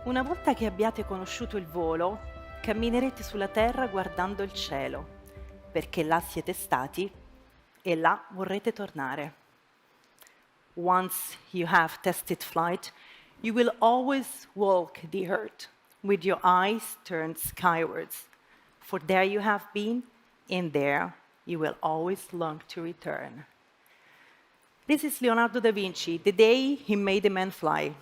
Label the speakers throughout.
Speaker 1: Una volta che abbiate conosciuto il volo, camminerete sulla terra guardando il cielo, perché là siete stati e là vorrete tornare. Once you have tested flight, you will always walk the earth with your eyes turned skywards, for there you have been, and there you will always long to return. This is Leonardo da Vinci, the day he made a man fly.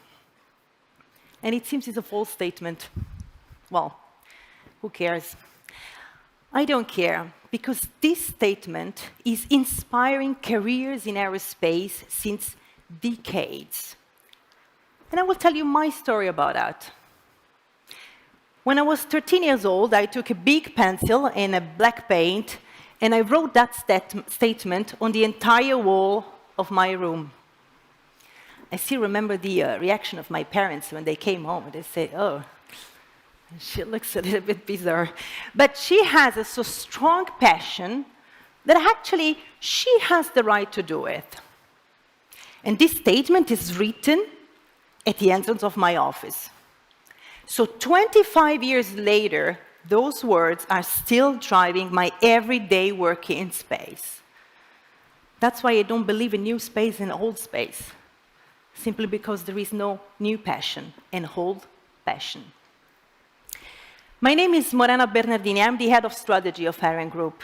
Speaker 1: And it seems it's a false statement. Well, who cares? I don't care, because this statement is inspiring careers in aerospace since decades. And I will tell you my story about that. When I was 13 years old, I took a big pencil and a black paint, and I wrote that statement on the entire wall of my room. I still remember the reaction of my parents when they came home. They say, "Oh, she looks a little bit bizarre." But she has a so strong passion that actually she has the right to do it. And this statement is written at the entrance of my office. So 25 years later, those words are still driving my everyday work in space. That's why I don't believe in new space and old space, simply because there is no new passion and old passion. My name is Morena BERNARDINI. I'm the head of strategy of ArianeGroup.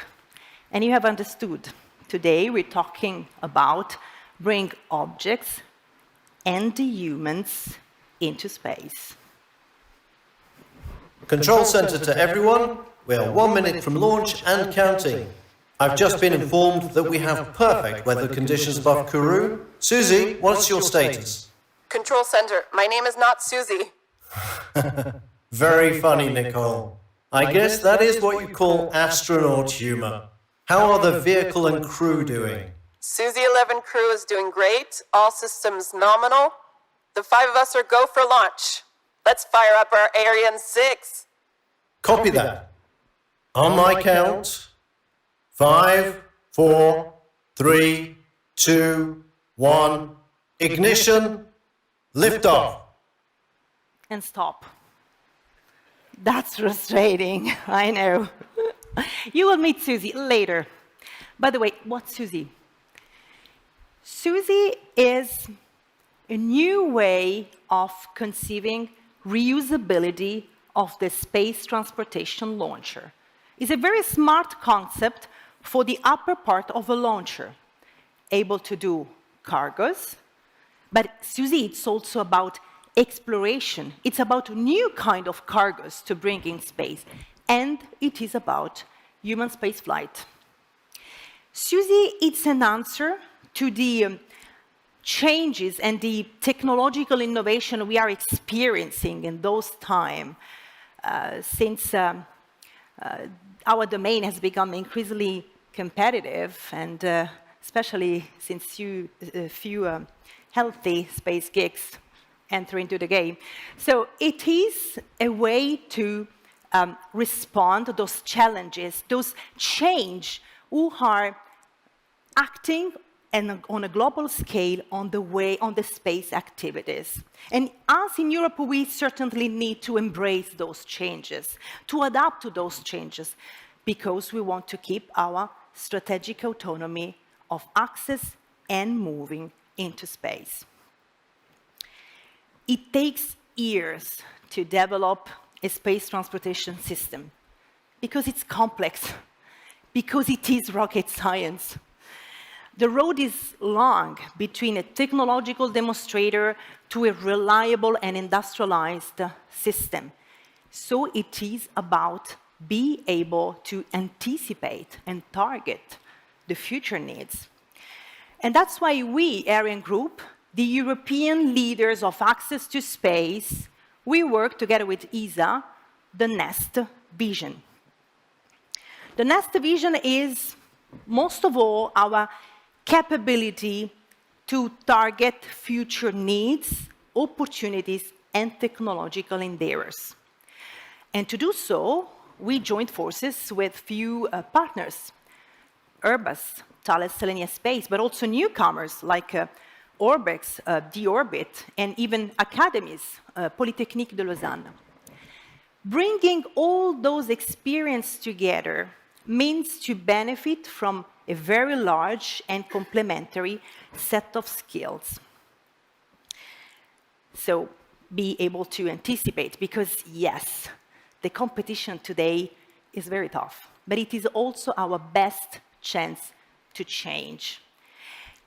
Speaker 1: And you have understood, today we're talking about bring objects and the humans into space.
Speaker 2: Control center to everyone. We are 1 minute from launch and counting. I've just been informed that we have perfect weather conditions above Kourou. Susie, what's your status?
Speaker 3: Control center, my name is not Susie.
Speaker 2: Very funny, Nicole. I guess that is what you call astronaut humor. How are the vehicle and crew doing?
Speaker 3: Susie 11 crew is doing great, all systems nominal. The 5 of us are go for launch. Let's fire up our Ariane 6.
Speaker 2: Copy that. On my count, 5, 4, 3, 2, 1, ignition, liftoff.
Speaker 1: And stop. That's frustrating, I know. You will meet Susie later. By the way, what's Susie? Susie is a new way of conceiving reusability of the space transportation launcher. It's a very smart concept for the upper part of a launcher, able to do cargos, but Susie, it's also about exploration. It's about a new kind of cargos to bring in space, and it is about human spaceflight. Susie, it's an answer to the changes and the technological innovation we are experiencing in those times, since our domain has become increasingly competitive, and especially since few healthy space geeks enter into the game. So it is a way to respond to those challenges, those change who are acting and on a global scale on the space activities. And us in Europe, we certainly need to embrace those changes, to adapt to those changes, because we want to keep our strategic autonomy of access and moving into space. It takes years to develop a space transportation system, because it's complex, because it is rocket science. The road is long between a technological demonstrator to a reliable and industrialized system. So it is about being able to anticipate and target the future needs. And that's why we, ArianeGroup, the European leaders of access to space, we work together with ESA, the NEST vision. The NEST vision is, most of all, our capability to target future needs, opportunities, and technological endeavors. And to do so, we joined forces with few partners, Airbus, Thales Alenia Space, but also newcomers like Orbex, D-Orbit, and even academies, Polytechnique de Lausanne. Bringing all those experiences together means to benefit from a very large and complementary set of skills. So be able to anticipate, because yes, the competition today is very tough, but it is also our best chance to change.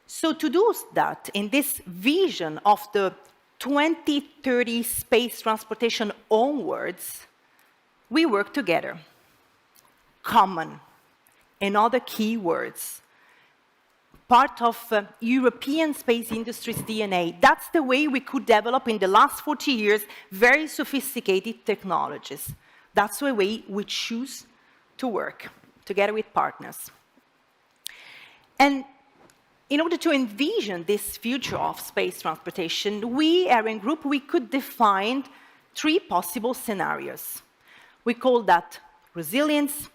Speaker 1: So to do that, in this vision of the 2030 space transportation onwards, we work together. Common, and other key words. Part of European space industry's DNA. That's the way we could develop in the last 40 years very sophisticated technologies. That's the way we choose to work together with partners. And in order to envision this future of space transportation, we, ArianeGroup, we could define 3 possible scenarios. We call that resilience,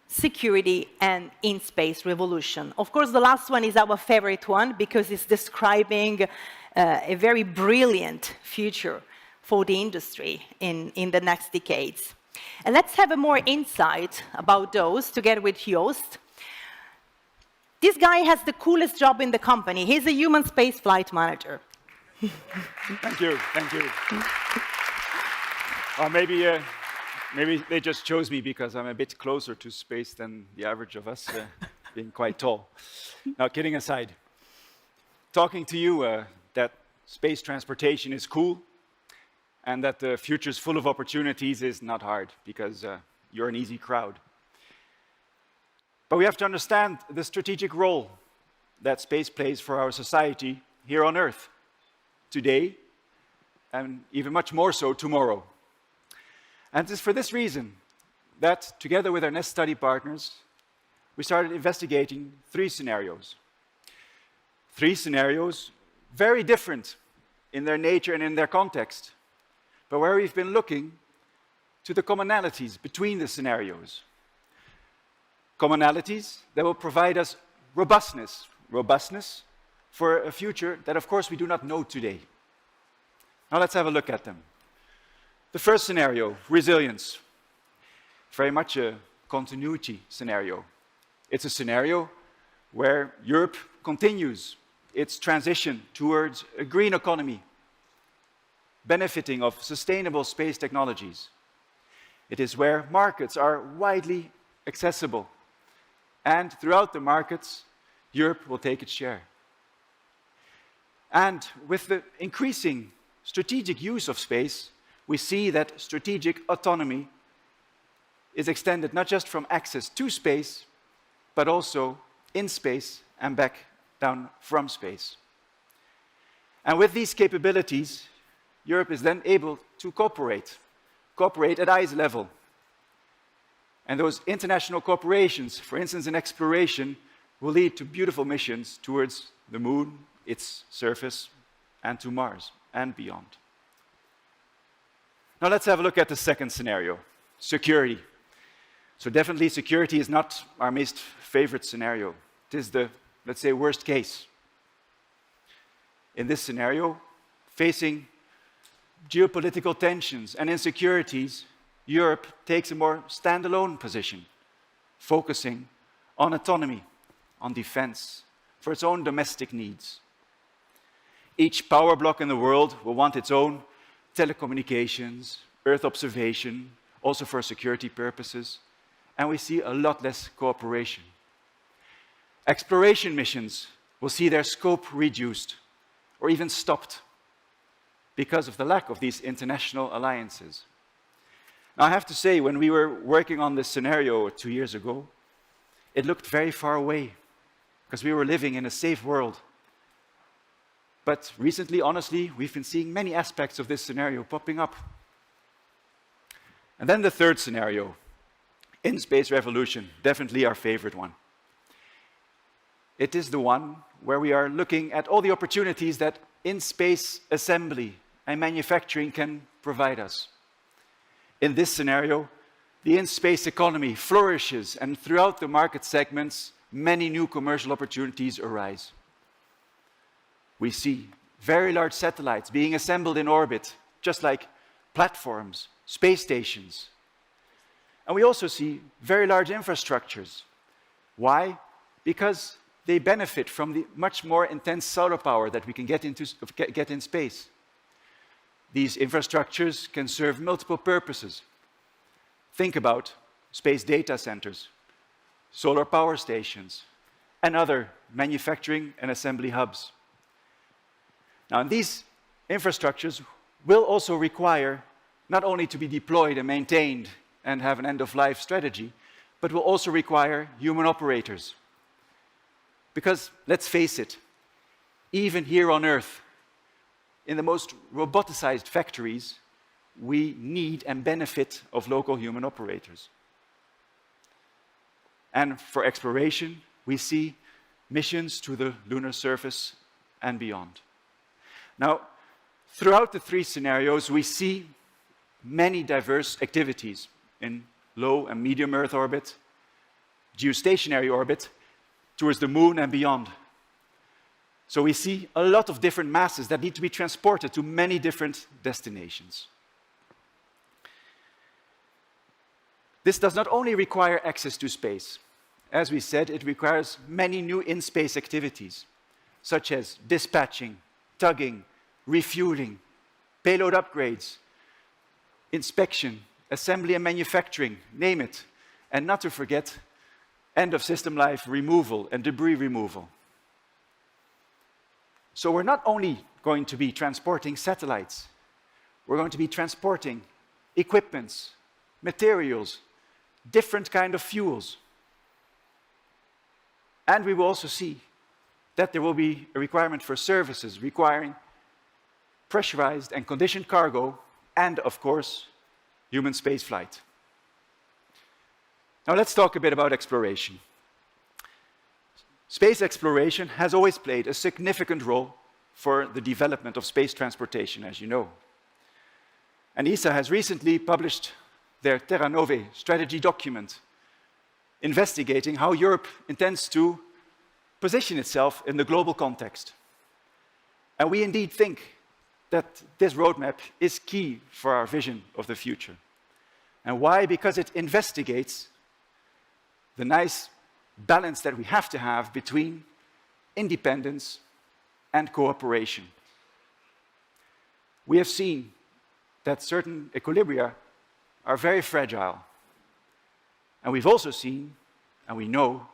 Speaker 1: security, and in-space revolution. Of course, the last one is our favorite one because it's describing a very brilliant future for the industry in the next decades. And let's have a more insight about those together with Joost. This guy has the coolest job in the company. He's a human space flight manager.
Speaker 4: Thank you, thank you. Maybe they just chose me because I'm a bit closer to space than the average of us, being quite tall. Now, kidding aside, talking to you that space transportation is cool and that the future is full of opportunities is not hard because you're an easy crowd. But we have to understand the strategic role that space plays for our society here on Earth, today, and even much more so tomorrow. And it is for this reason that, together with our NEST study partners, we started investigating 3 scenarios. 3 scenarios, very different in their nature and in their context, but where we've been looking to the commonalities between the scenarios. Commonalities that will provide us robustness for a future that, of course, we do not know today. Now let's have a look at them. The first scenario, resilience, very much a continuity scenario. It's a scenario where Europe continues its transition towards a green economy, benefiting of sustainable space technologies. It is where markets are widely accessible, and throughout the markets, Europe will take its share. And with the increasing strategic use of space, we see that strategic autonomy is extended not just from access to space, but also in space and back down from space. And with these capabilities, Europe is then able to cooperate at eyes level. And those international cooperations, for instance in exploration, will lead to beautiful missions towards the moon, its surface, and to Mars and beyond. Now let's have a look at the second scenario, security. So definitely security is not our most favorite scenario. It is the, let's say, worst case. In this scenario, facing geopolitical tensions and insecurities, Europe takes a more standalone position, focusing on autonomy, on defense, for its own domestic needs. Each power block in the world will want its own telecommunications, Earth observation, also for security purposes, and we see a lot less cooperation. Exploration missions will see their scope reduced or even stopped because of the lack of these international alliances. Now, I have to say, when we were working on this scenario 2 years ago, it looked very far away because we were living in a safe world. But recently, honestly, we've been seeing many aspects of this scenario popping up. And then the third scenario, in-space revolution, definitely our favorite one. It is the one where we are looking at all the opportunities that in-space assembly and manufacturing can provide us. In this scenario, the in-space economy flourishes, and throughout the market segments, many new commercial opportunities arise. We see very large satellites being assembled in orbit, just like platforms, space stations. And we also see very large infrastructures. Why? Because they benefit from the much more intense solar power that we can get in space. These infrastructures can serve multiple purposes. Think about space data centers, solar power stations, and other manufacturing and assembly hubs. Now, these infrastructures will also require not only to be deployed and maintained and have an end-of-life strategy, but will also require human operators. Because, let's face it, even here on Earth, in the most roboticized factories, we need and benefit of local human operators. And for exploration, we see missions to the lunar surface and beyond. Now, throughout the three scenarios, we see many diverse activities in low and medium Earth orbit, geostationary orbit, towards the moon and beyond. So we see a lot of different masses that need to be transported to many different destinations. This does not only require access to space. As we said, it requires many new in-space activities, such as dispatching, tugging, refueling, payload upgrades, inspection, assembly and manufacturing, name it, and not to forget, end-of-system life removal and debris removal. So we're not only going to be transporting satellites, we're going to be transporting equipments, materials, different kind of fuels. And we will also see that there will be a requirement for services requiring pressurized and conditioned cargo and, of course, human spaceflight. Now let's talk a bit about exploration. Space exploration has always played a significant role for the development of space transportation, as you know. And ESA has recently published their Terra Nove strategy document, investigating how Europe intends to position itself in the global context. And we indeed think that this roadmap is key for our vision of the future. And why? Because it investigates the nice balance that we have to have between independence and cooperation. We have seen that certain equilibria are very fragile. And we've also seen, and we know,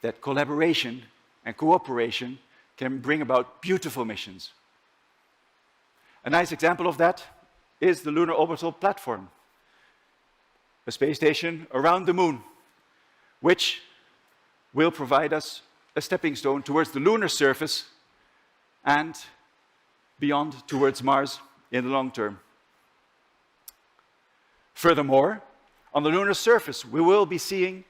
Speaker 4: that collaboration and cooperation can bring about beautiful missions. A nice example of that is the Lunar Orbital platform, a space station around the moon, which will provide us a stepping stone towards the lunar surface and beyond towards Mars in the long term. Furthermore, on the lunar surface, we will be seeing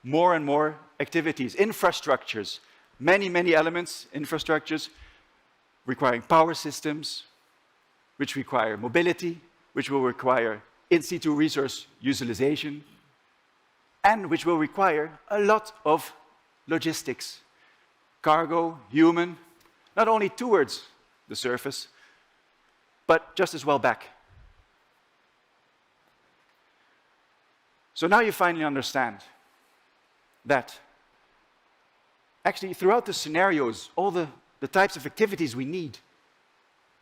Speaker 4: more and more activities, infrastructures, many elements, infrastructures requiring power systems, which require mobility, which will require in-situ resource utilization, and which will require a lot of logistics, cargo, human, not only towards the surface, but just as well back. So now you finally understand that actually throughout the scenarios, all the types of activities we need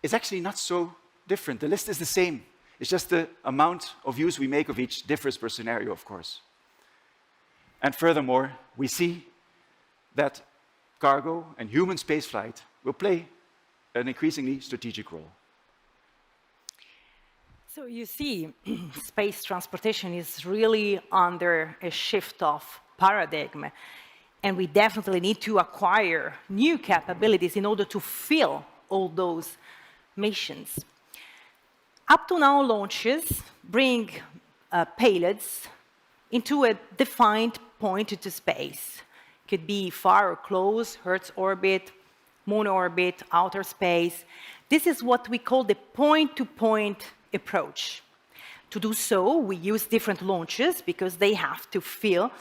Speaker 4: is actually not so different. The list is the same. It's just the amount of use we make of each differs per scenario, of course. And furthermore, we see that cargo and human spaceflight will play an increasingly strategic role.
Speaker 1: So you see, space transportation is really under a shift of paradigm, and we definitely need to acquire new capabilities in order to fill all those missions. Up to now, launches bring payloads into a defined point into space. Could be far or close, Earth's orbit, moon orbit, outer space. This is what we call the point-to-point approach. To do so, we use different launches because they have to fill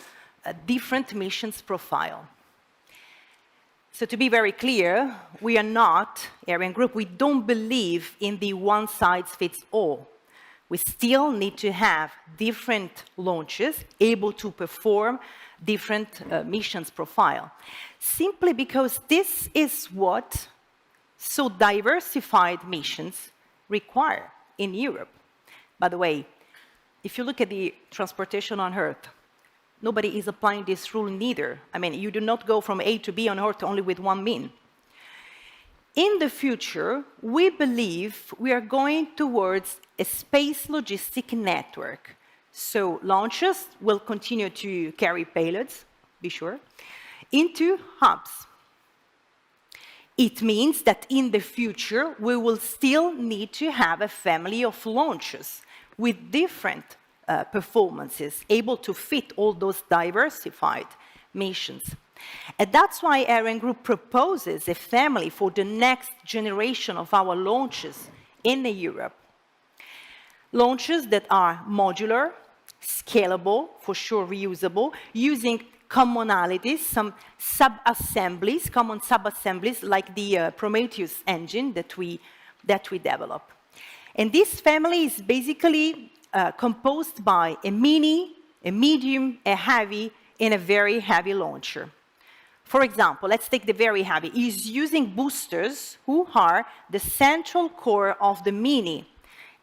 Speaker 1: a different missions profile. So to be very clear, we are not, ArianeGroup, we don't believe in the one-size-fits-all. We still need to have different launches able to perform different missions profile, simply because this is what so diversified missions require in Europe. By the way, if you look at the transportation on Earth, nobody is applying this rule neither. I mean, you do not go from A to B on Earth only with one mean. In the future, we believe we are going towards a space logistic network. So launches will continue to carry payloads, be sure, into hubs. It means that in the future, we will still need to have a family of launches with different performances, able to fit all those diversified missions. And that's why ArianeGroup proposes a family for the next generation of our launches in Europe. Launches that are modular, scalable, for sure reusable, using commonalities, some sub-assemblies, common sub-assemblies like the Prometheus engine that we develop. And this family is basically composed by a mini, a medium, a heavy, and a very heavy launcher. For example, let's take the very heavy. It's using boosters who are the central core of the mini.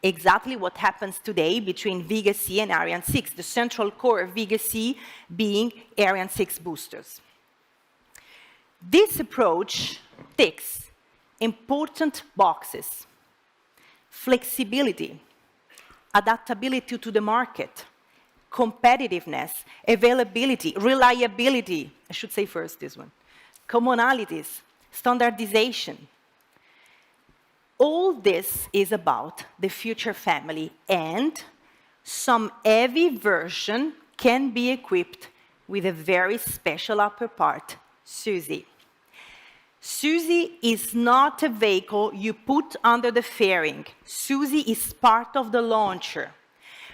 Speaker 1: Exactly what happens today between Vega C and Ariane 6, the central core of Vega C being Ariane 6 boosters. This approach ticks important boxes: flexibility, adaptability to the market, competitiveness, availability, reliability, I should say first this one, commonalities, standardization. All this is about the future family, and some heavy version can be equipped with a very special upper part, Susie. Susie is not a vehicle you put under the fairing. Susie is part of the launcher.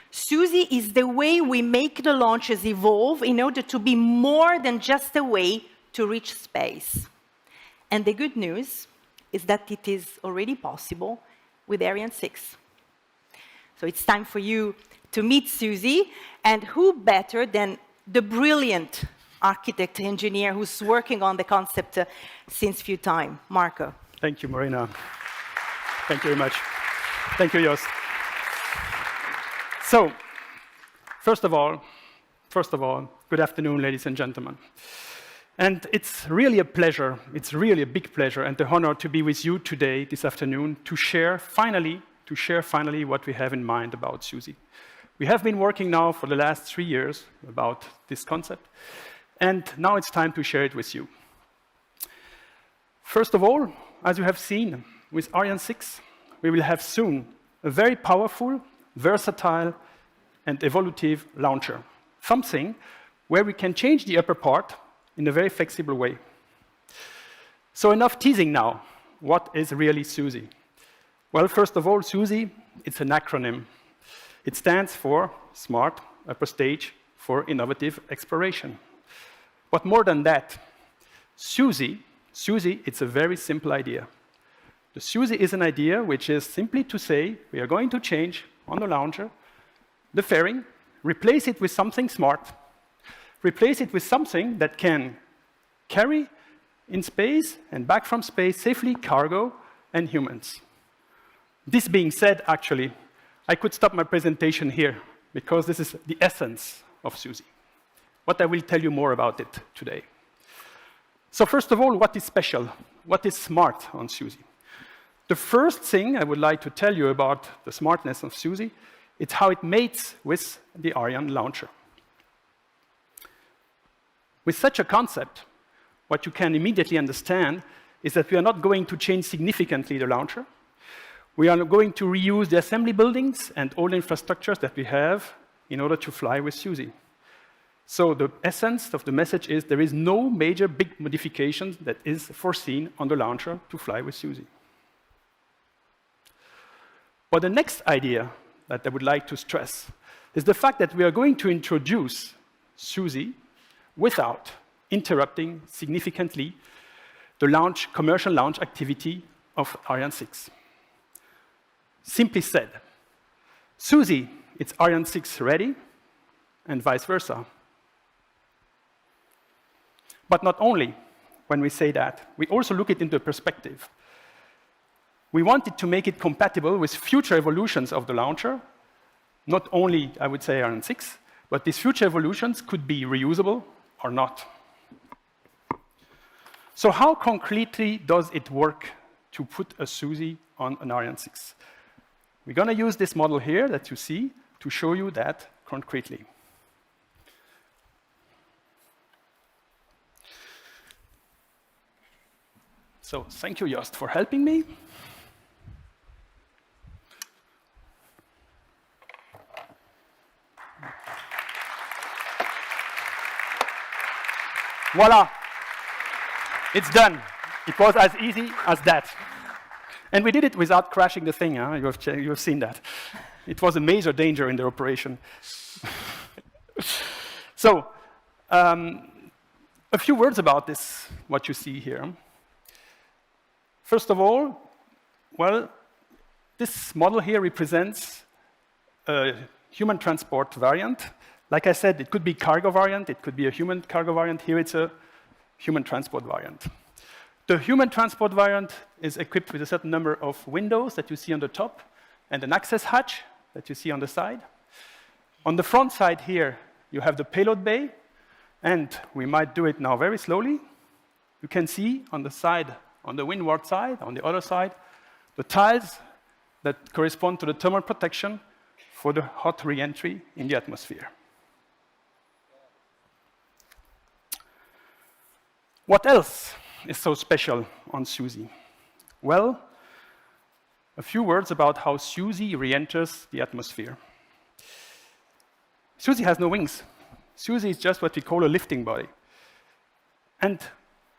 Speaker 1: Susie is the way we make the launches evolve in order to be more than just a way to reach space. And the good news is that it is already possible with Ariane 6. So it's time for you to meet Susie, and who better than the brilliant architect engineer who's working on the concept since few time, Marco.
Speaker 5: Thank you, Morena. Thank you very much. Thank you, Joost. So, first of all, good afternoon, ladies and gentlemen. And it's really a pleasure, it's really a big pleasure and the honor to be with you today, this afternoon, to share finally what we have in mind about Susie. We have been working now for the last 3 years about this concept, and now it's time to share it with you. First of all, as you have seen, with Ariane 6, we will have soon a very powerful, versatile, and evolutive launcher. Something where we can change the upper part in a very flexible way. So enough teasing now. What is really Susie? Well, first of all, Susie, it's an acronym. It stands for Smart Upper Stage for Innovative Exploration. But more than that, Susie, it's a very simple idea. The Susie is an idea which is simply to say we are going to change on the launcher the fairing, replace it with something smart, replace it with something that can carry in space and back from space safely cargo and humans. This being said, actually, I could stop my presentation here because this is the essence of Susie. But I will tell you more about it today. So first of all, what is special? What is smart on Susie? The first thing I would like to tell you about the smartness of Susie is how it mates with the Ariane launcher. With such a concept, what you can immediately understand is that we are not going to change significantly the launcher. We are going to reuse the assembly buildings and all the infrastructures that we have in order to fly with Susie. So the essence of the message is there is no major big modifications that is foreseen on the launcher to fly with Susie. But the next idea that I would like to stress is the fact that we are going to introduce Susie without interrupting significantly the commercial launch activity of Ariane 6. Simply said, Susie, it's Ariane 6 ready, and vice versa. But not only when we say that, we also look it into perspective. We wanted to make it compatible with future evolutions of the launcher, not only, I would say, Ariane 6, but these future evolutions could be reusable or not. So how concretely does it work to put a Susie on an Ariane 6? We're going to use this model here that you see to show you that concretely. So thank you, Joost, for helping me. Voila. It's done. It was as easy as that. And we did it without crashing the thing. Huh? You have seen that. It was a major danger in the operation. So, a few words about this, what you see here. First of all, well, this model here represents a human transport variant. Like I said, it could be cargo variant, it could be a human cargo variant. Here it's a human transport variant. The human transport variant is equipped with a certain number of windows that you see on the top and an access hatch that you see on the side. On the front side here, you have the payload bay, and we might do it now very slowly. You can see on the side, on the windward side, on the other side, the tiles that correspond to the thermal protection for the hot re-entry in the atmosphere. What else is so special on Susie? Well, a few words about how Susie re-enters the atmosphere. Susie has no wings. Susie is just what we call a lifting body. And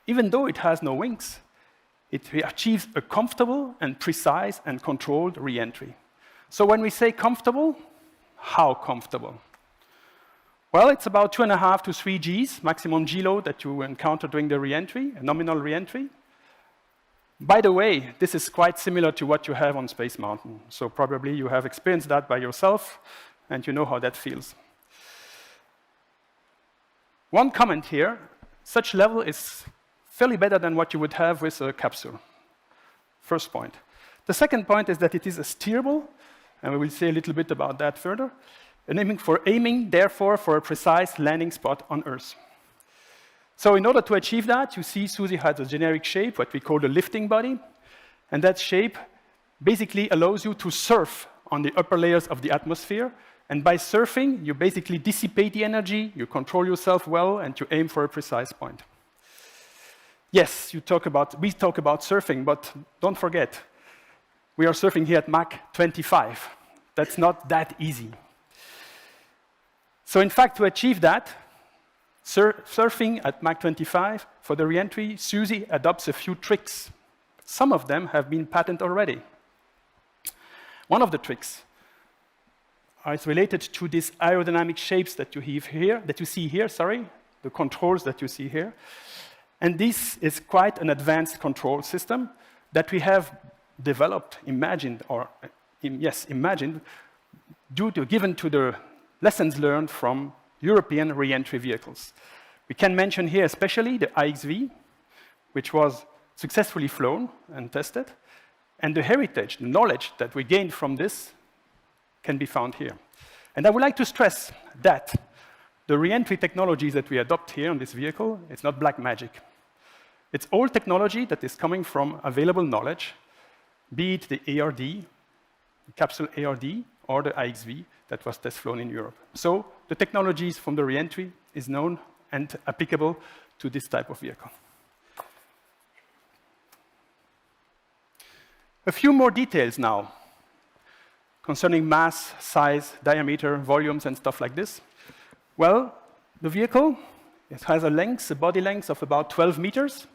Speaker 5: even though it has no wings, it achieves a comfortable and precise and controlled re-entry. So when we say comfortable, how comfortable? Well, it's about 2.5 to 3 Gs, maximum G load that you encounter during the re-entry, a nominal re-entry. By the way, this is quite similar to what you have on Space Mountain. So probably you have experienced that by yourself, and you know how that feels. One comment here, such level is fairly better than what you would have with a capsule. First point. The second point is that it is a steerable, and we will say a little bit about that further, aiming, therefore, for a precise landing spot on Earth. So in order to achieve that, you see Susie has a generic shape, what we call the lifting body, and that shape basically allows you to surf on the upper layers of the atmosphere, and by surfing, you basically dissipate the energy, you control yourself well, and you aim for a precise point. Yes, we talk about surfing, but don't forget, we are surfing here at Mach 25. That's not that easy. So in fact, to achieve that, surfing at Mach 25, for the re-entry, Susie adopts a few tricks. Some of them have been patented already. One of the tricks is related to these aerodynamic shapes that you see here, the controls that you see here. And this is quite an advanced control system that we have developed, imagined, given to the lessons learned from European re-entry vehicles. We can mention here especially the IXV, which was successfully flown and tested, and the heritage, the knowledge that we gained from this can be found here. And I would like to stress that the re-entry technologies that we adopt here on this vehicle, it's not black magic. It's all technology that is coming from available knowledge, be it the ARD, the capsule ARD, or the IXV that was test flown in Europe. So the technologies from the re-entry is known and applicable to this type of vehicle. A few more details now concerning mass, size, diameter, volumes, and stuff like this. Well, the vehicle, it has a body length of about 12 meters,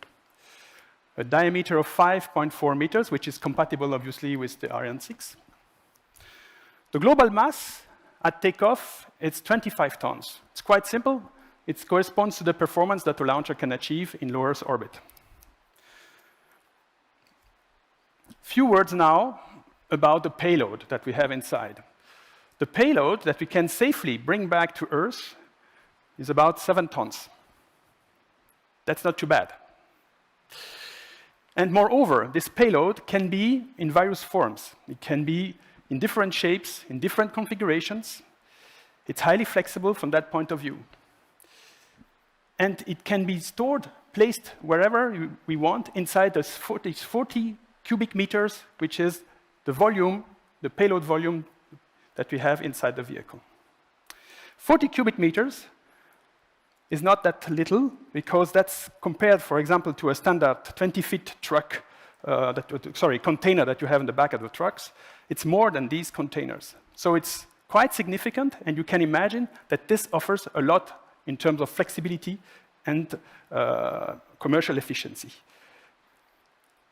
Speaker 5: a diameter of 5.4 meters, which is compatible, obviously, with the Ariane 6. The global mass at takeoff, it's 25 tons. It's quite simple. It corresponds to the performance that the launcher can achieve in low Earth orbit. Few words now about the payload that we have inside. The payload that we can safely bring back to Earth is about 7 tons. That's not too bad. And moreover, this payload can be in various forms. It can be in different shapes, in different configurations. It's highly flexible from that point of view. And it can be stored, placed wherever we want inside those 40 cubic meters, which is the volume, the payload volume that we have inside the vehicle. 40 cubic meters is not that little, because that's compared, for example, to a standard 20-feet truck, container that you have in the back of the trucks. It's more than these containers. So it's quite significant, and you can imagine that this offers a lot in terms of flexibility and commercial efficiency.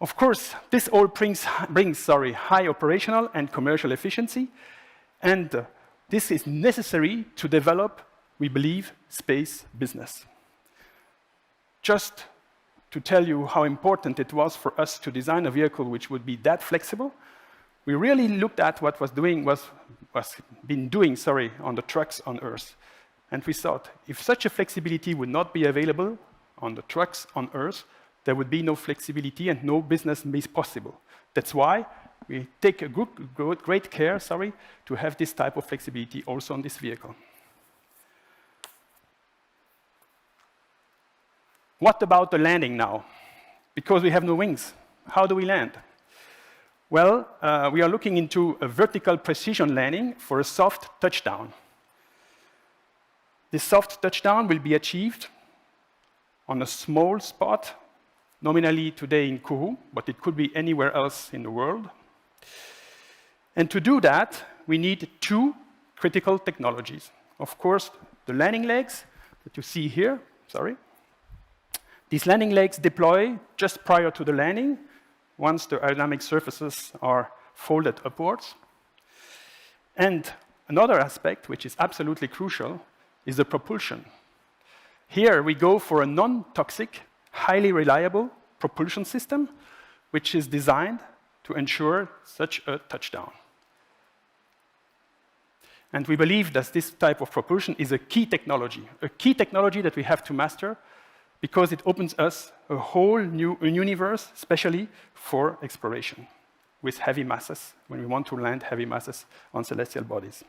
Speaker 5: Of course, this all brings high operational and commercial efficiency, and this is necessary to develop, we believe, space business. Just to tell you how important it was for us to design a vehicle which would be that flexible, we really looked at what was being doing on the trucks on Earth. And we thought, if such a flexibility would not be available on the trucks on Earth, there would be no flexibility and no business possible. That's why we take a great care, to have this type of flexibility also on this vehicle. What about the landing now? Because we have no wings, how do we land? Well, we are looking into a vertical precision landing for a soft touchdown. This soft touchdown will be achieved on a small spot, nominally today in Kourou, but it could be anywhere else in the world. And to do that, we need 2 critical technologies. Of course, the landing legs that you see here, These landing legs deploy just prior to the landing, once the aerodynamic surfaces are folded upwards. And another aspect, which is absolutely crucial, is the propulsion. Here we go for a non-toxic, highly reliable propulsion system, which is designed to ensure such a touchdown. And we believe that this type of propulsion is a key technology that we have to master, because it opens us a whole new universe, especially for exploration with heavy masses, when we want to land heavy masses on celestial bodies.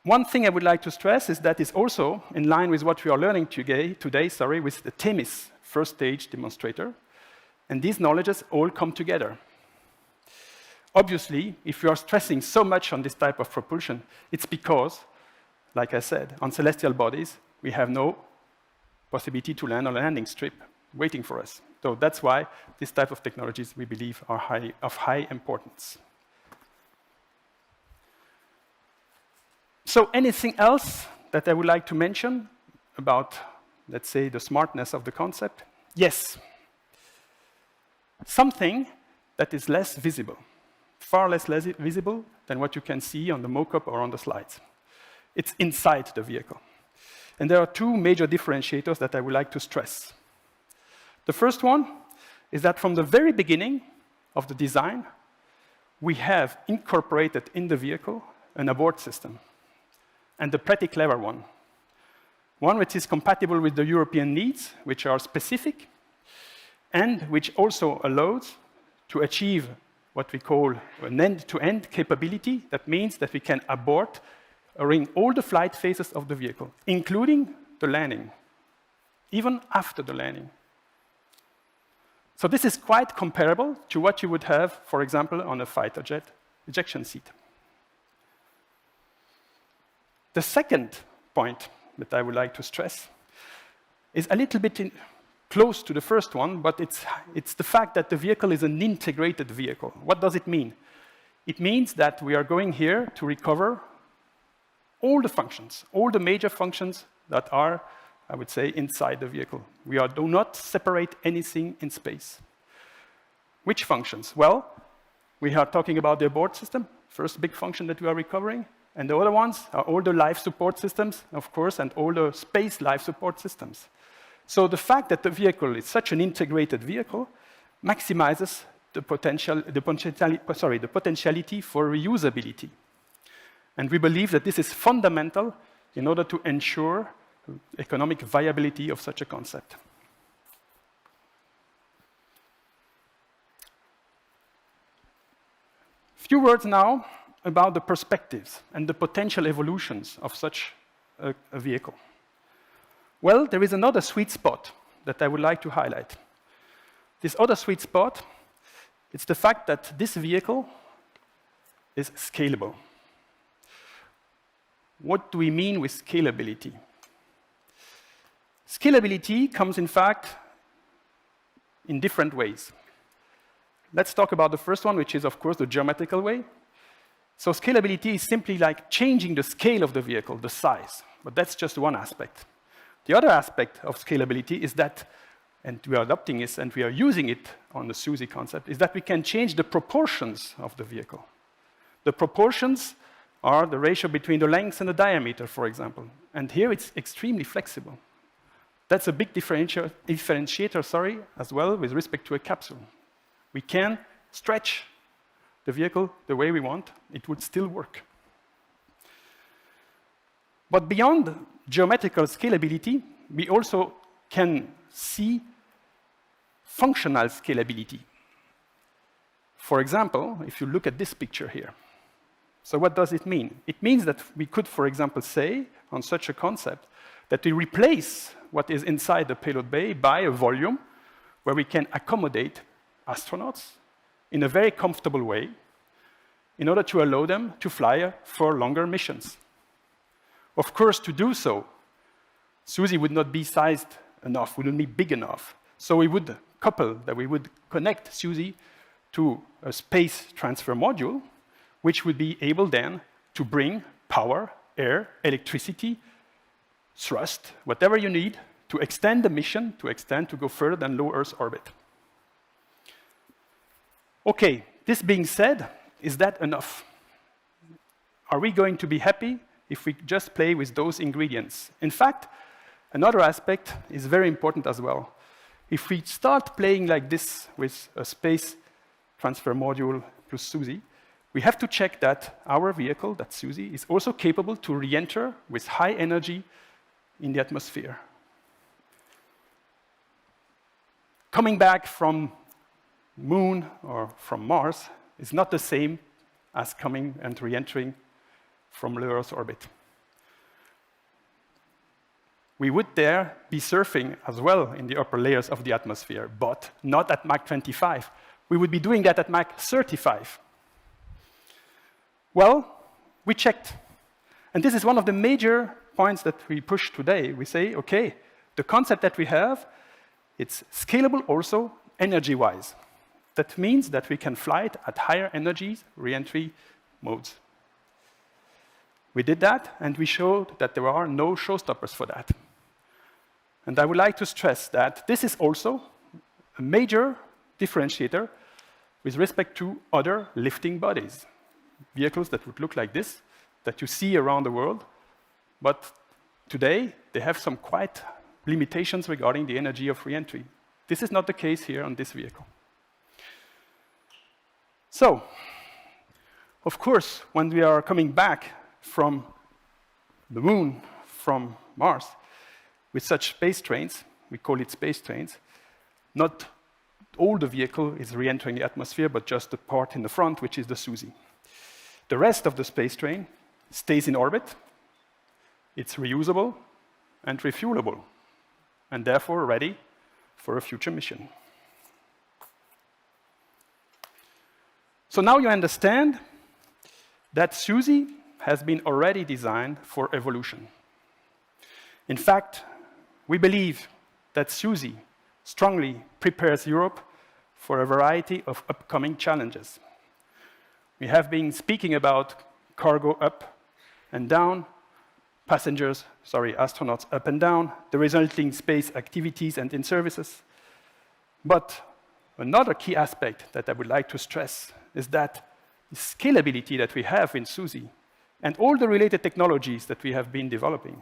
Speaker 5: One thing I would like to stress is that it's also in line with what we are learning today with the THEMIS first stage demonstrator, and these knowledges all come together. Obviously, if you are stressing so much on this type of propulsion, it's because, like I said, on celestial bodies, we have no possibility to land on a landing strip waiting for us. So that's why this type of technologies, we believe, are of high importance. So anything else that I would like to mention about, let's say, the smartness of the concept? Yes. Something that is less visible, far less visible than what you can see on the mock-up or on the slides. It's inside the vehicle. And there are 2 major differentiators that I would like to stress. The first one is that from the very beginning of the design, we have incorporated in the vehicle an abort system, and a pretty clever one. One which is compatible with the European needs, which are specific, and which also allows to achieve what we call an end-to-end capability. That means that we can abort during all the flight phases of the vehicle, including the landing, even after the landing. So this is quite comparable to what you would have, for example, on a fighter jet ejection seat. The second point that I would like to stress is a little bit close to the first one, but it's the fact that the vehicle is an integrated vehicle. What does it mean? It means that we are going here to recover all the functions, all the major functions that are, I would say, inside the vehicle. We do not separate anything in space. Which functions? Well, we are talking about the abort system, first big function that we are recovering, and the other ones are all the life support systems, of course, and all the space life support systems. So the fact that the vehicle is such an integrated vehicle maximizes the potentiality for reusability. And we believe that this is fundamental in order to ensure economic viability of such a concept. Few words now about the perspectives and the potential evolutions of such a vehicle. Well, there is another sweet spot that I would like to highlight. This other sweet spot, it's the fact that this vehicle is scalable. What do we mean with scalability? Scalability comes, in fact, in different ways. Let's talk about the first one, which is, of course, the geometrical way. So scalability is simply like changing the scale of the vehicle, the size. But that's just one aspect. The other aspect of scalability is that, and we are adopting this and we are using it on the Susie concept, is that we can change the proportions of the vehicle. The proportions are the ratio between the length and the diameter, for example. And here it's extremely flexible. That's a big differentiator, as well with respect to a capsule. We can stretch the vehicle the way we want. It would still work. But beyond geometrical scalability, we also can see functional scalability. For example, if you look at this picture here. So what does it mean? It means that we could, for example, say on such a concept that we replace what is inside the payload bay by a volume where we can accommodate astronauts in a very comfortable way in order to allow them to fly for longer missions. Of course, to do so, Susie would not be sized enough, wouldn't be big enough. So we would connect Susie to a space transfer module, which would be able then to bring power, air, electricity, thrust, whatever you need to extend the mission, to go further than low Earth orbit. Okay, this being said, is that enough? Are we going to be happy if we just play with those ingredients? In fact, another aspect is very important as well. If we start playing like this with a space transfer module plus Susie, we have to check that our vehicle, that Susie, is also capable to re-enter with high energy in the atmosphere. Coming back from Moon or from Mars is not the same as coming and re-entering from low Earth orbit. We would there be surfing as well in the upper layers of the atmosphere, but not at Mach 25. We would be doing that at Mach 35. Well, we checked. And this is one of the major points that we push today. We say, okay, the concept that we have, it's scalable also energy-wise. That means that we can fly it at higher energies, re-entry modes. We did that, and we showed that there are no showstoppers for that. And I would like to stress that this is also a major differentiator with respect to other lifting bodies. Vehicles that would look like this, that you see around the world, but today they have some quite limitations regarding the energy of re-entry. This is not the case here on this vehicle. So, of course, when we are coming back from the Moon, from Mars, with such space trains, we call it space trains, not all the vehicle is re-entering the atmosphere, but just the part in the front, which is the Susie. The rest of the space train stays in orbit. It's reusable and refuelable, and therefore ready for a future mission. So now you understand that Susie has been already designed for evolution. In fact, we believe that Susie strongly prepares Europe for a variety of upcoming challenges. We have been speaking about cargo up and down, astronauts up and down, the resulting space activities and in-services. But another key aspect that I would like to stress is that the scalability that we have in Susie and all the related technologies that we have been developing,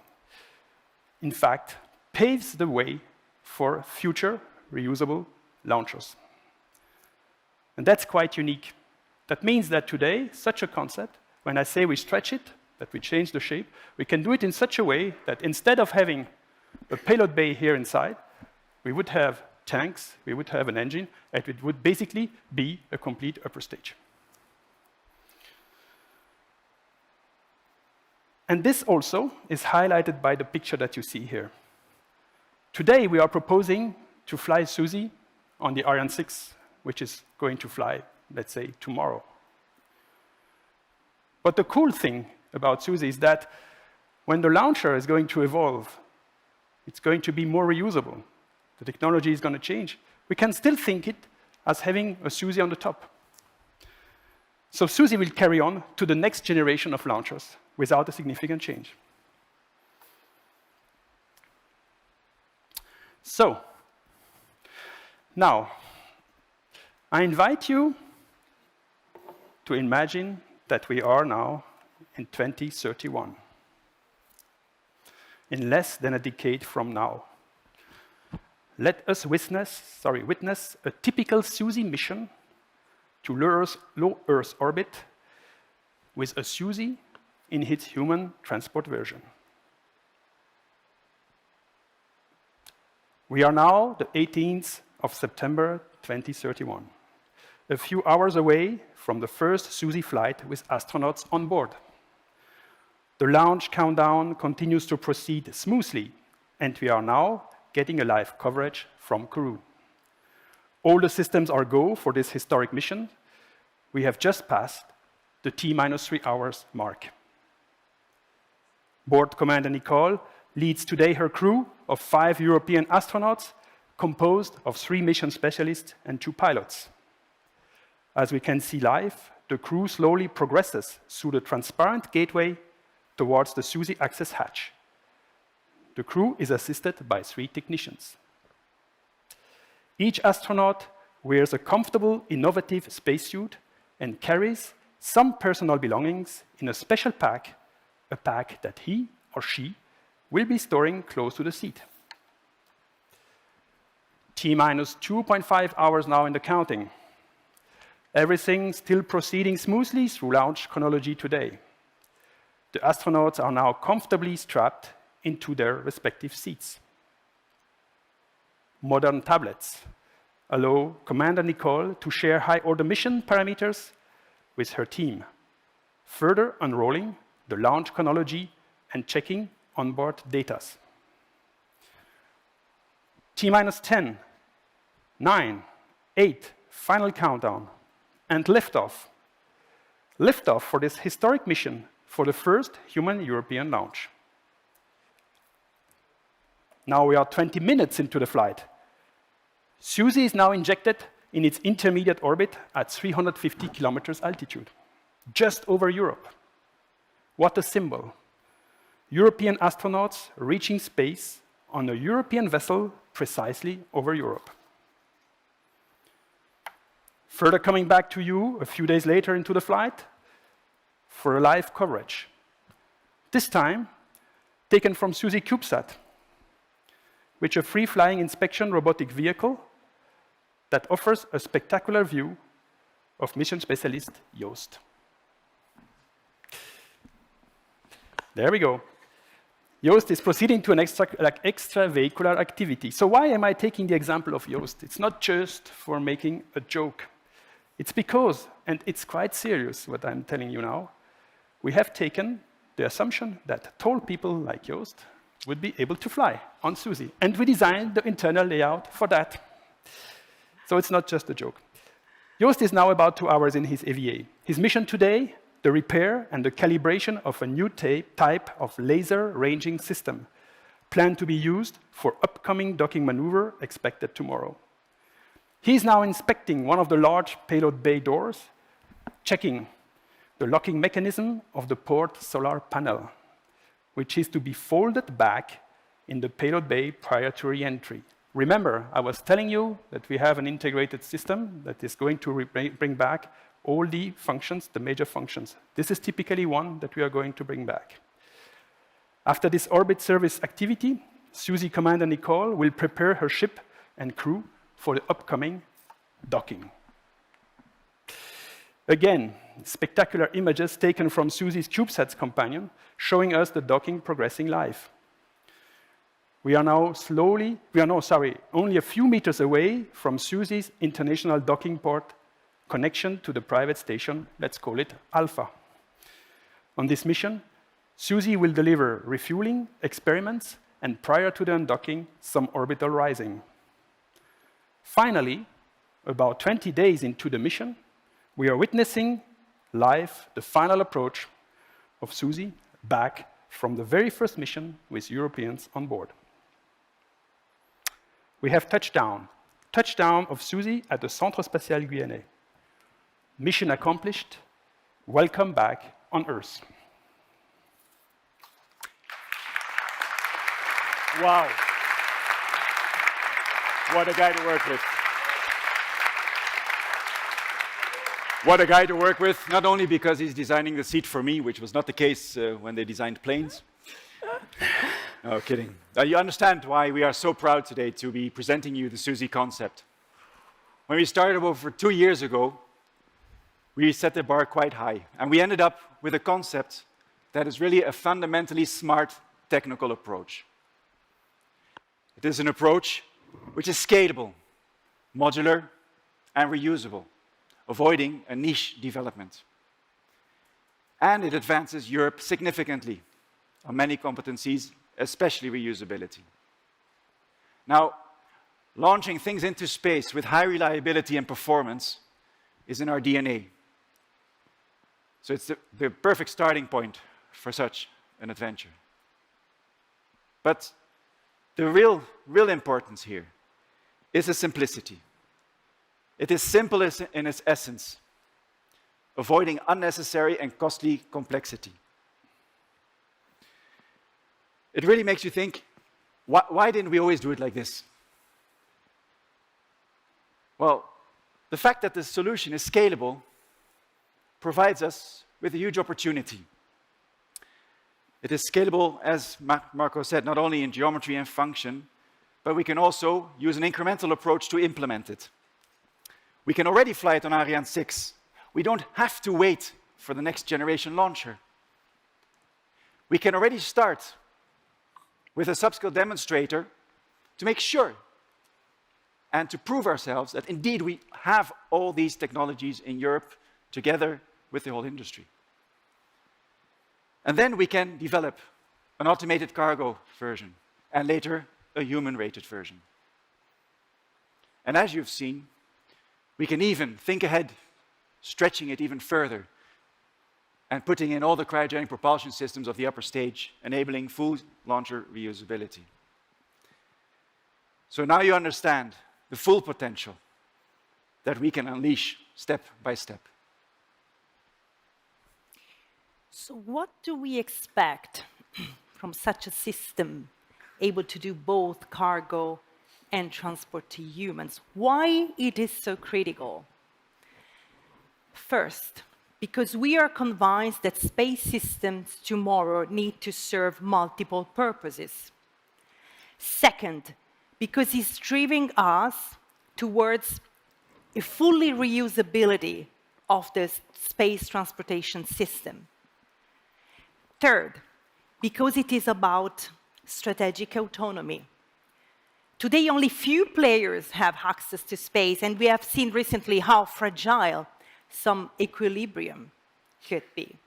Speaker 5: in fact, paves the way for future reusable launchers. And that's quite unique. That means that today, such a concept, when I say we stretch it, that we change the shape, we can do it in such a way that instead of having a payload bay here inside, we would have tanks, we would have an engine, and it would basically be a complete upper stage. And this also is highlighted by the picture that you see here. Today, we are proposing to fly Susie on the Ariane 6, which is going to fly, let's say, tomorrow. But the cool thing about Susie is that when the launcher is going to evolve, it's going to be more reusable. The technology is going to change. We can still think it as having a Susie on the top. So Susie will carry on to the next generation of launchers without a significant change. So, now, I invite you to imagine that we are now in 2031, in less than a decade from now. Let us witness a typical Susie mission to low Earth orbit with a Susie in its human transport version. We are now the 18th of September 2031, a few hours away from the first Susie flight with astronauts on board. The launch countdown continues to proceed smoothly, and we are now getting a live coverage from Kourou. All the systems are go for this historic mission. We have just passed the T-3 hours mark. Board Commander Nicole leads today her crew of 5 European astronauts, composed of 3 mission specialists and 2 pilots. As we can see live, the crew slowly progresses through the transparent gateway towards the Susie access hatch. The crew is assisted by 3 technicians. Each astronaut wears a comfortable, innovative spacesuit and carries some personal belongings in a special pack, a pack that he or she will be storing close to the seat. T-minus 2.5 hours now in the counting. Everything still proceeding smoothly through launch chronology today. The astronauts are now comfortably strapped into their respective seats. Modern tablets allow Commander Nicole to share high-order mission parameters with her team, further unrolling the launch chronology and checking onboard data. T-minus 10, 9, 8, final countdown, and liftoff. Liftoff for this historic mission for the first human European launch. Now we are 20 minutes into the flight. Susie is now injected in its intermediate orbit at 350 kilometers altitude, just over Europe. What a symbol. European astronauts reaching space on a European vessel precisely over Europe. Further coming back to you a few days later into the flight for a live coverage. This time, taken from Susie CubeSat, which is a free-flying inspection robotic vehicle that offers a spectacular view of mission specialist Joost. There we go. Joost is proceeding to an extravehicular activity. So why am I taking the example of Joost? It's not just for making a joke. It's because, and it's quite serious what I'm telling you now, we have taken the assumption that tall people like Joost would be able to fly on Susie. And we designed the internal layout for that. So it's not just a joke. Joost is now about 2 hours in his EVA. His mission today, the repair and the calibration of a new type of laser ranging system, planned to be used for upcoming docking maneuver expected tomorrow. He is now inspecting one of the large payload bay doors, checking the locking mechanism of the port solar panel, which is to be folded back in the payload bay prior to re-entry. Remember, I was telling you that we have an integrated system that is going to bring back all the functions, the major functions. This is typically one that we are going to bring back. After this orbit service activity, Susie Commander Nicole will prepare her ship and crew for the upcoming docking. Again, spectacular images taken from Susie's CubeSats companion, showing us the docking progressing live. We are now only a few meters away from Susie's international docking port connection to the private station, let's call it Alpha. On this mission, Susie will deliver refueling, experiments, and prior to the undocking, some orbital rising. Finally, about 20 days into the mission, we are witnessing live the final approach of Susie back from the very first mission with Europeans on board. We have touchdown of Susie at the Centre Spatial Guyanais. Mission accomplished. Welcome back on Earth.
Speaker 4: Wow. What a guy to work with. What a guy to work with, not only because he's designing the seat for me, which was not the case when they designed planes. No, kidding. You understand why we are so proud today to be presenting you the Susie Concept. When we started over 2 years ago, we set the bar quite high, and we ended up with a concept that is really a fundamentally smart technical approach. It is an approach which is scalable, modular, and reusable, avoiding a niche development. And it advances Europe significantly on many competencies, especially reusability. Now, launching things into space with high reliability and performance is in our DNA. So it's the perfect starting point for such an adventure. But the real importance here is the simplicity. It is simple in its essence, avoiding unnecessary and costly complexity. It really makes you think, why didn't we always do it like this? Well, the fact that the solution is scalable provides us with a huge opportunity. It is scalable, as Marco said, not only in geometry and function, but we can also use an incremental approach to implement it. We can already fly it on Ariane 6. We don't have to wait for the next generation launcher. We can already start with a subscale demonstrator to make sure and to prove ourselves that indeed we have all these technologies in Europe together with the whole industry. And then we can develop an automated cargo version and later a human-rated version. And as you've seen, we can even think ahead, stretching it even further and putting in all the cryogenic propulsion systems of the upper stage, enabling full launcher reusability. So now you understand the full potential that we can unleash step by step.
Speaker 1: So what do we expect from such a system able to do both cargo and transport to humans? Why it is so critical? First, because we are convinced that space systems tomorrow need to serve multiple purposes. Second, because it's driving us towards a fully reusability of the space transportation system. Third, because it is about strategic autonomy. Today, only few players have access to space, and we have seen recently how fragile some equilibrium could be.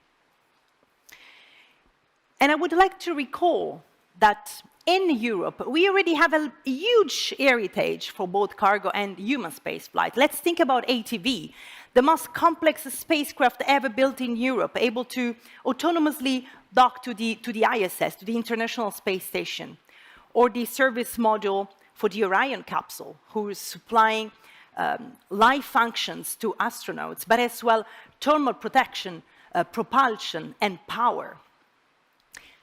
Speaker 1: And I would like to recall that in Europe, we already have a huge heritage for both cargo and human spaceflight. Let's think about ATV, the most complex spacecraft ever built in Europe, able to autonomously dock to the ISS, to the International Space Station, or the service module for the Orion capsule, who is supplying life functions to astronauts, but as well thermal protection, propulsion, and power.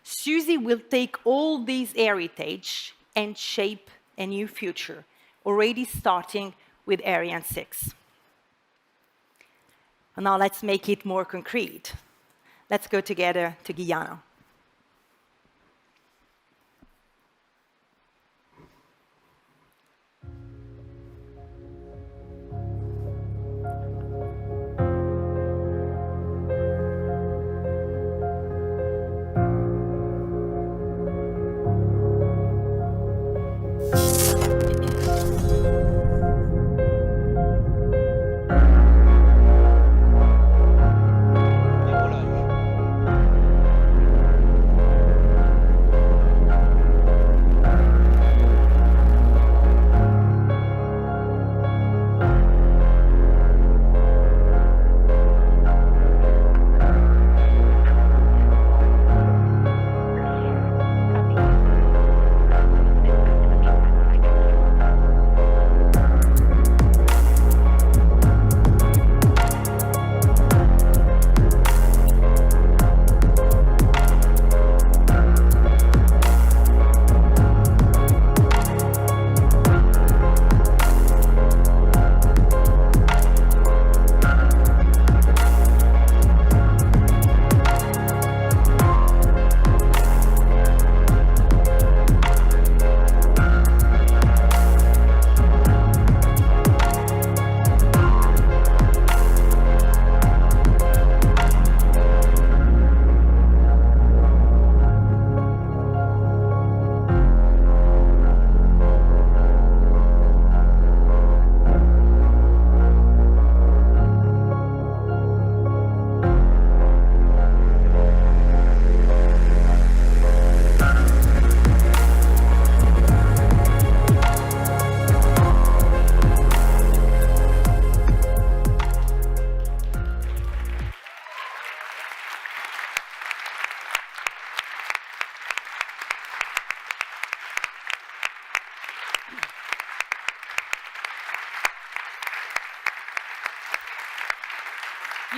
Speaker 1: Susie will take all these heritage and shape a new future, already starting with Ariane 6. And now let's make it more concrete. Let's go together to Guyana.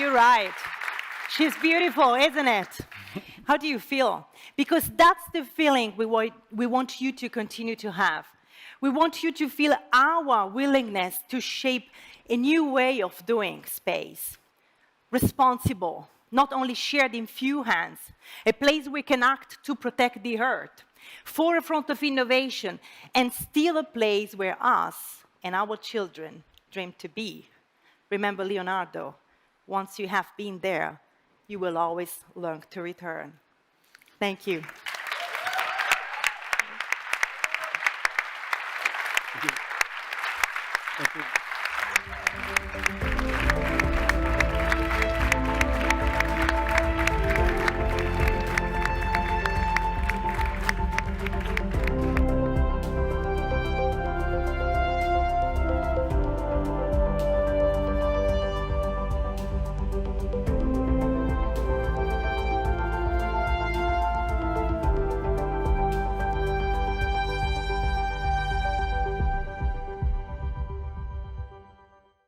Speaker 1: you're right. She's beautiful, isn't it? How do you feel? Because that's the feeling we want you to continue to have. We want you to feel our willingness to shape a new way of doing space. Responsible, not only shared in few hands, a place we can act to protect the Earth, forefront of innovation, and still a place where us and our children dream to be. Remember Leonardo, once you have been there, you will always learn to return. Thank you.
Speaker 5: Thank you.